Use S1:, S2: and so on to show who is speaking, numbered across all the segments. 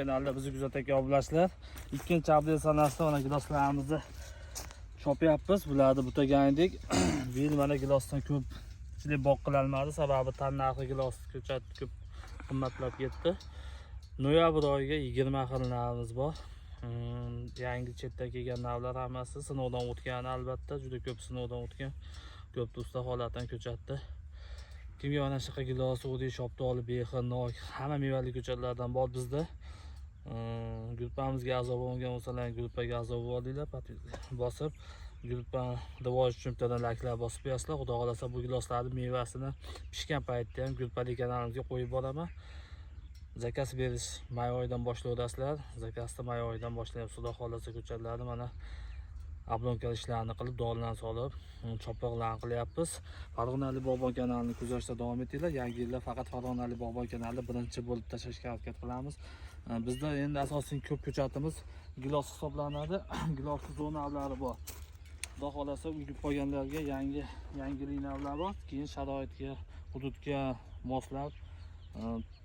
S1: kanalida bizni kuzatib bilasizlar. Ikkinchi aprel sanasida mana giloslarimizni chopyapmiz. Bularni butagan edik. Bu yil mana gilosdan ko'pchilik boq qilolmadi, sababi tan narxi gilos ko'p qimmatlab ketdi. Noyabr oyiga 20 xil narximiz bor. Yangi chetdan kelgan narxlar hammasi sinovdan o'tgan, albatta juda ko'p sinovdan o'tgan. Ko'p usta holatdan ko'chatdi. Kimga mana shunaqa gilos, o'dik, shoptoli, behi, nok, hamma mevali ko'chatlardan bor bizda. Gruppamizga a'zo bo'lgan bo'lsalar, gruppaga a'zo bo'linglar, bosib, gruppa rivoji cho'mtadan layklar bosib qo'yasizlar. Xudo xolasa bu giloslarning mevasini pishgan paytda ham gruppalik kanalimizga qo'yib boraman. Zakaz berish may oyidan boshlayapsizlar. Zakazda may oyidan boshlayapsiz. Xudo xolasa ko'chatlarni mana oblonka ishlarni qilib, dorilarni solib, chopiqlarni qilyapmiz. Farg'onali Bog'bon kanalini kuzatishda davom etinglar. Yangi yilda faqat Farg'onali Bog'bon kanalida birinchi bo'lib tashlashga harakat qilamiz. Bizda endi asosiy ko'p ko'chatimiz gilos hisoblanadi. Gilosli zonalari bor. Xudo xolasa uyib qo'yganlarga yangi liniylar bor. Keyin sharoitga, hududga moslab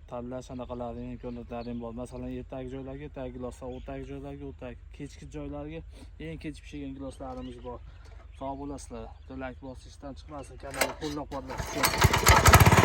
S1: tanlash anaqalaring, imkoniyatlaring bor. Masalan, ertagi joylarga ertagi giloslar, o'rtagi joylarga o'rtagi, kechki joylarga eng kech pishgan giloslarimiz bor. Sog' bo'lasizlar. Like bosishdan chiqmasin, kanalni qo'llab-quvvatlash uchun.